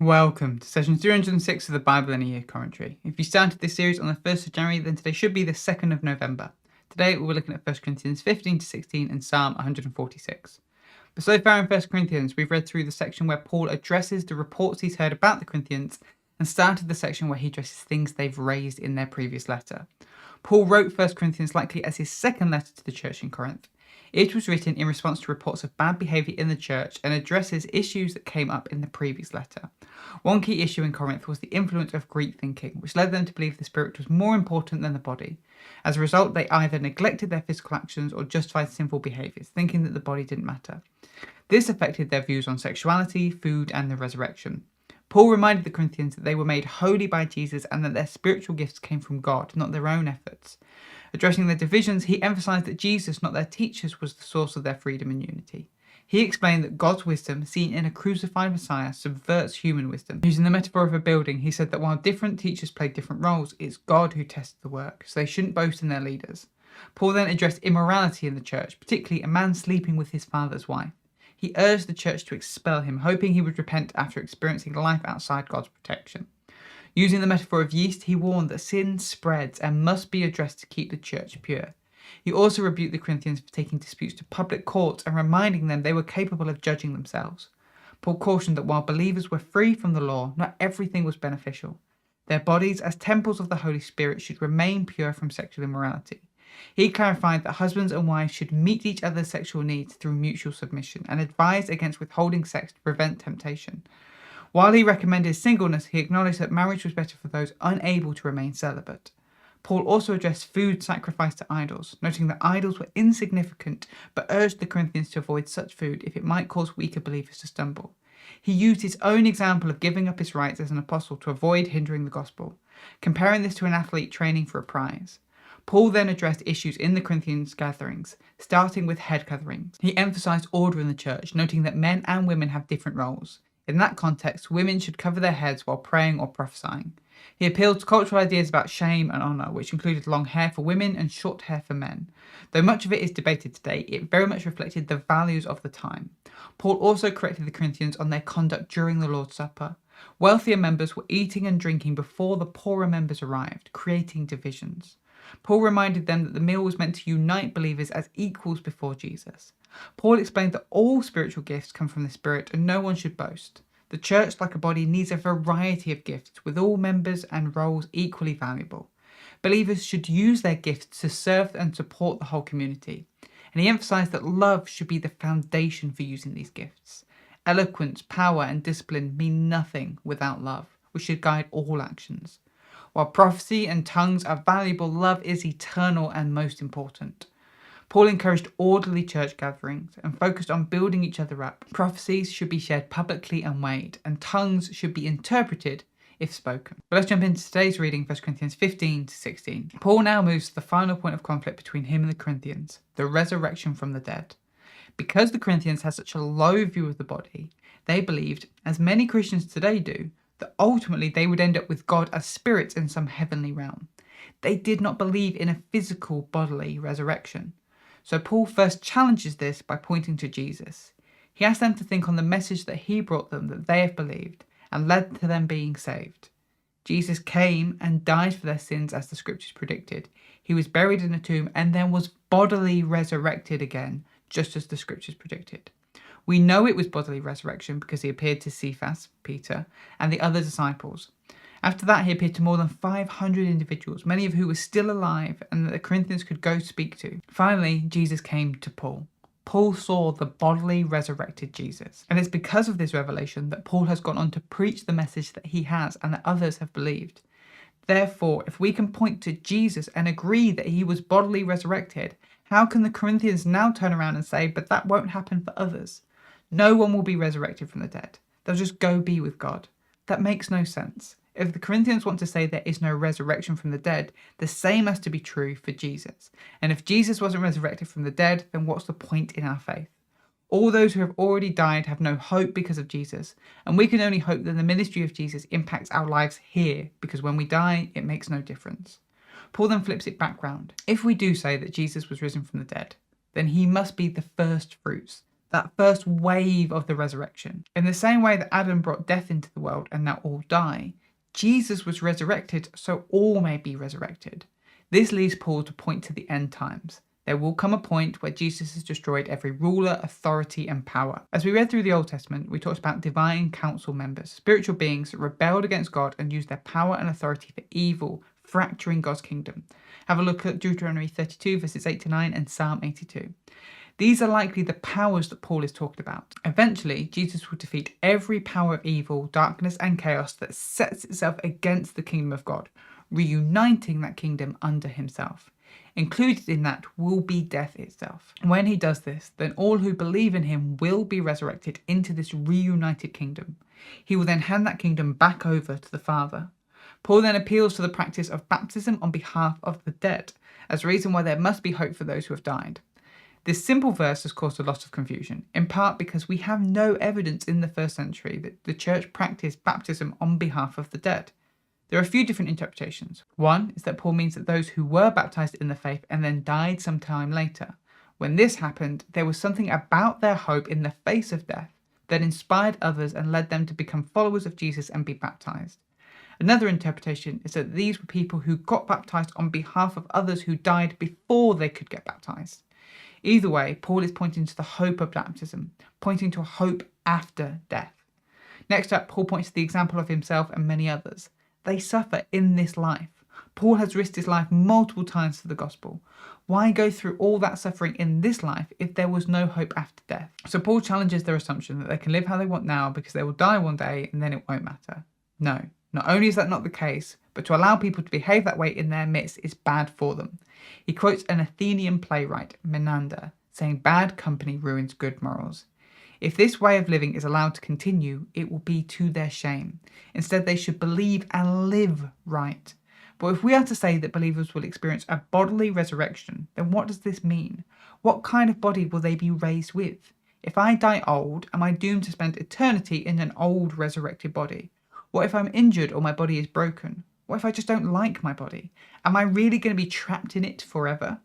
Welcome to session 306 of the Bible in a Year commentary. If you started this series on the 1st of January, then today should be the 2nd of November. Today we're looking at 1 Corinthians 15 to 16 and Psalm 146. But so far in 1 Corinthians, we've read through the section where Paul addresses the reports he's heard about the Corinthians and started the section where he addresses things they've raised in their previous letter. Paul wrote 1 Corinthians likely as his second letter to the church in Corinth. It was written in response to reports of bad behaviour in the church and addresses issues that came up in the previous letter. One key issue in Corinth was the influence of Greek thinking, which led them to believe the spirit was more important than the body. As a result, they either neglected their physical actions or justified sinful behaviours, thinking that the body didn't matter. This affected their views on sexuality, food, and the resurrection. Paul reminded the Corinthians that they were made holy by Jesus and that their spiritual gifts came from God, not their own efforts. Addressing their divisions, he emphasised that Jesus, not their teachers, was the source of their freedom and unity. He explained that God's wisdom, seen in a crucified Messiah, subverts human wisdom. Using the metaphor of a building, he said that while different teachers played different roles, it's God who tested the work, so they shouldn't boast in their leaders. Paul then addressed immorality in the church, particularly a man sleeping with his father's wife. He urged the church to expel him, hoping he would repent after experiencing life outside God's protection. Using the metaphor of yeast, he warned that sin spreads and must be addressed to keep the church pure. He also rebuked the Corinthians for taking disputes to public courts and reminding them they were capable of judging themselves. Paul cautioned that while believers were free from the law, not everything was beneficial. Their bodies, as temples of the Holy Spirit, should remain pure from sexual immorality. He clarified that husbands and wives should meet each other's sexual needs through mutual submission and advised against withholding sex to prevent temptation. While he recommended singleness, he acknowledged that marriage was better for those unable to remain celibate. Paul also addressed food sacrificed to idols, noting that idols were insignificant, but urged the Corinthians to avoid such food if it might cause weaker believers to stumble. He used his own example of giving up his rights as an apostle to avoid hindering the gospel, comparing this to an athlete training for a prize. Paul then addressed issues in the Corinthians' gatherings, starting with head coverings. He emphasized order in the church, noting that men and women have different roles. In that context, women should cover their heads while praying or prophesying. He appealed to cultural ideas about shame and honour, which included long hair for women and short hair for men. Though much of it is debated today, it very much reflected the values of the time. Paul also corrected the Corinthians on their conduct during the Lord's Supper. Wealthier members were eating and drinking before the poorer members arrived, creating divisions. Paul reminded them that the meal was meant to unite believers as equals before Jesus. Paul explained that all spiritual gifts come from the Spirit and no one should boast. The church, like a body, needs a variety of gifts, with all members and roles equally valuable. Believers should use their gifts to serve and support the whole community. And he emphasised that love should be the foundation for using these gifts. Eloquence, power, and discipline mean nothing without love, which should guide all actions. While prophecy and tongues are valuable, love is eternal and most important. Paul encouraged orderly church gatherings and focused on building each other up. Prophecies should be shared publicly and weighed, and tongues should be interpreted if spoken. But let's jump into today's reading, 1 Corinthians 15 to 16. Paul now moves to the final point of conflict between him and the Corinthians, the resurrection from the dead. Because the Corinthians had such a low view of the body, they believed, as many Christians today do, that ultimately they would end up with God as spirits in some heavenly realm. They did not believe in a physical bodily resurrection. So Paul first challenges this by pointing to Jesus. He asked them to think on the message that he brought them that they have believed and led to them being saved. Jesus came and died for their sins as the scriptures predicted. He was buried in a tomb and then was bodily resurrected again, just as the scriptures predicted. We know it was bodily resurrection because he appeared to Cephas, Peter, and the other disciples. After that, he appeared to more than 500 individuals, many of who were still alive and that the Corinthians could go speak to. Finally, Jesus came to Paul. Paul saw the bodily resurrected Jesus. And it's because of this revelation that Paul has gone on to preach the message that he has and that others have believed. Therefore, if we can point to Jesus and agree that he was bodily resurrected, how can the Corinthians now turn around and say, but that won't happen for others? No one will be resurrected from the dead. They'll just go be with God. That makes no sense. If the Corinthians want to say there is no resurrection from the dead, the same has to be true for Jesus. And if Jesus wasn't resurrected from the dead, then what's the point in our faith? All those who have already died have no hope because of Jesus, and we can only hope that the ministry of Jesus impacts our lives here, because when we die, it makes no difference. Paul then flips it back round. If we do say that Jesus was risen from the dead, then he must be the first fruits, that first wave of the resurrection. In the same way that Adam brought death into the world and now all die, Jesus was resurrected so all may be resurrected. This leads Paul to point to the end times. There will come a point where Jesus has destroyed every ruler, authority, and power. As we read through the Old Testament, we talked about divine council members, spiritual beings that rebelled against God and used their power and authority for evil, fracturing God's kingdom. Have a look at Deuteronomy 32, verses 8 to 9, and Psalm 82. These are likely the powers that Paul is talking about. Eventually, Jesus will defeat every power of evil, darkness, and chaos that sets itself against the kingdom of God, reuniting that kingdom under himself. Included in that will be death itself. When he does this, then all who believe in him will be resurrected into this reunited kingdom. He will then hand that kingdom back over to the Father. Paul then appeals to the practice of baptism on behalf of the dead, as a reason why there must be hope for those who have died. This simple verse has caused a lot of confusion, in part because we have no evidence in the first century that the church practiced baptism on behalf of the dead. There are a few different interpretations. One is that Paul means that those who were baptized in the faith and then died some time later. When this happened, there was something about their hope in the face of death that inspired others and led them to become followers of Jesus and be baptized. Another interpretation is that these were people who got baptized on behalf of others who died before they could get baptized. Either way, Paul is pointing to the hope of baptism, pointing to a hope after death. Next up, Paul points to the example of himself and many others. They suffer in this life. Paul has risked his life multiple times for the gospel. Why go through all that suffering in this life if there was no hope after death? So Paul challenges their assumption that they can live how they want now because they will die one day and then it won't matter. No, not only is that not the case, but to allow people to behave that way in their midst is bad for them. He quotes an Athenian playwright, Menander, saying bad company ruins good morals. If this way of living is allowed to continue, it will be to their shame. Instead, they should believe and live right. But if we are to say that believers will experience a bodily resurrection, then what does this mean? What kind of body will they be raised with? If I die old, am I doomed to spend eternity in an old resurrected body? What if I'm injured or my body is broken? What if I just don't like my body? Am I really going to be trapped in it forever?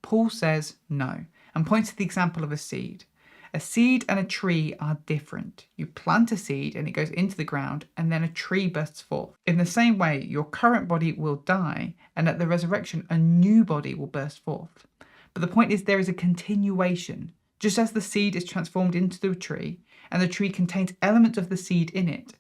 Paul says no, and points to the example of a seed. A seed and a tree are different. You plant a seed and it goes into the ground, and then a tree bursts forth. In the same way, your current body will die, and at the resurrection, a new body will burst forth. But the point is, there is a continuation. Just as the seed is transformed into the tree, and the tree contains elements of the seed in it,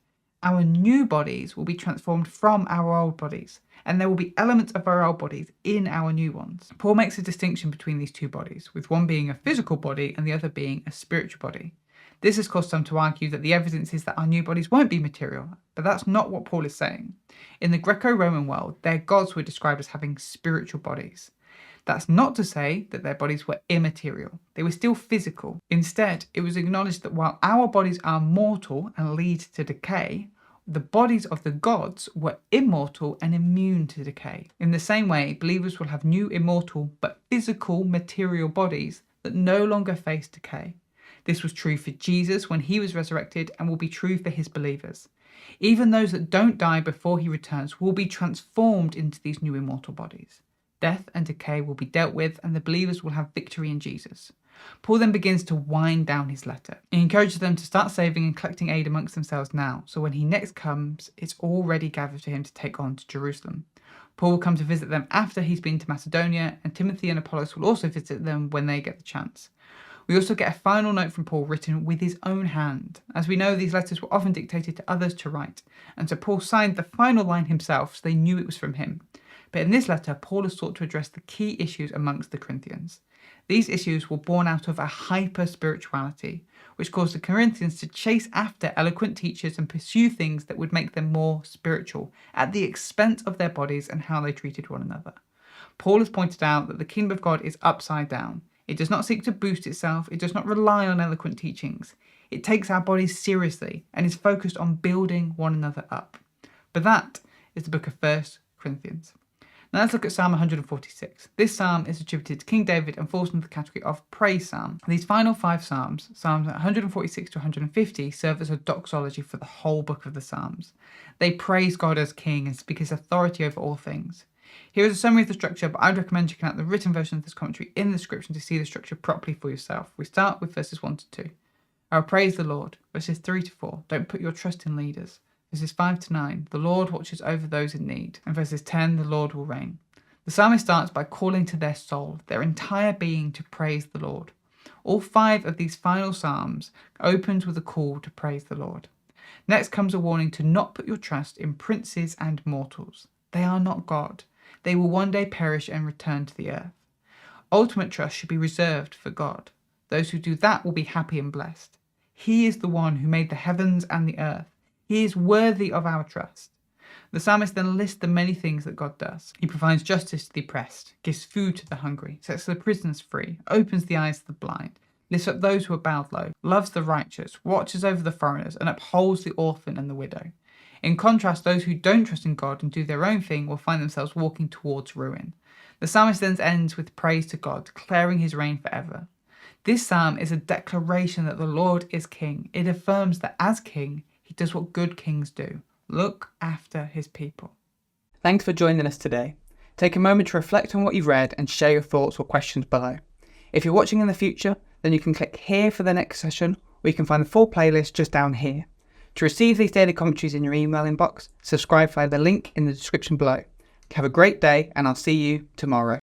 our new bodies will be transformed from our old bodies, and there will be elements of our old bodies in our new ones. Paul makes a distinction between these two bodies, with one being a physical body and the other being a spiritual body. This has caused some to argue that the evidence is that our new bodies won't be material, but that's not what Paul is saying. In the Greco-Roman world, their gods were described as having spiritual bodies. That's not to say that their bodies were immaterial. They were still physical. Instead, it was acknowledged that while our bodies are mortal and lead to decay, the bodies of the gods were immortal and immune to decay. In the same way, believers will have new immortal but physical material bodies that no longer face decay. This was true for Jesus when he was resurrected and will be true for his believers. Even those that don't die before he returns will be transformed into these new immortal bodies. Death and decay will be dealt with, and the believers will have victory in Jesus. Paul then begins to wind down his letter. He encourages them to start saving and collecting aid amongst themselves now, so when he next comes, it's already gathered for him to take on to Jerusalem. Paul will come to visit them after he's been to Macedonia, and Timothy and Apollos will also visit them when they get the chance. We also get a final note from Paul written with his own hand. As we know, these letters were often dictated to others to write, and so Paul signed the final line himself so they knew it was from him. But in this letter, Paul has sought to address the key issues amongst the Corinthians. These issues were born out of a hyper-spirituality, which caused the Corinthians to chase after eloquent teachers and pursue things that would make them more spiritual, at the expense of their bodies and how they treated one another. Paul has pointed out that the kingdom of God is upside down. It does not seek to boost itself, it does not rely on eloquent teachings. It takes our bodies seriously and is focused on building one another up. But that is the book of 1 Corinthians. Now let's look at Psalm 146. This psalm is attributed to King David and falls into the category of praise psalm. These final 5 psalms, Psalms 146 to 150, serve as a doxology for the whole book of the Psalms. They praise God as king and speak his authority over all things. Here is a summary of the structure, but I'd recommend checking out the written version of this commentary in the description to see the structure properly for yourself. We start with verses 1 to 2. I will praise the Lord. Verses 3 to 4. Don't put your trust in leaders. Verses 5 to 9. The Lord watches over those in need. And verses 10. The Lord will reign. The psalmist starts by calling to their soul, their entire being, to praise the Lord. All 5 of these final psalms opens with a call to praise the Lord. Next comes a warning to not put your trust in princes and mortals. They are not God. They will one day perish and return to the earth. Ultimate trust should be reserved for God. Those who do that will be happy and blessed. He is the one who made the heavens and the earth. He is worthy of our trust. The psalmist then lists the many things that God does. He provides justice to the oppressed, gives food to the hungry, sets the prisoners free, opens the eyes of the blind, lifts up those who are bowed low, loves the righteous, watches over the foreigners, and upholds the orphan and the widow. In contrast, those who don't trust in God and do their own thing will find themselves walking towards ruin. The psalmist then ends with praise to God, declaring his reign forever. This psalm is a declaration that the Lord is king. It affirms that as king, he does what good kings do: look after his people. Thanks for joining us today. Take a moment to reflect on what you've read and share your thoughts or questions below. If you're watching in the future, then you can click here for the next session, or you can find the full playlist just down here. To receive these daily commentaries in your email inbox, subscribe via the link in the description below. Have a great day, and I'll see you tomorrow.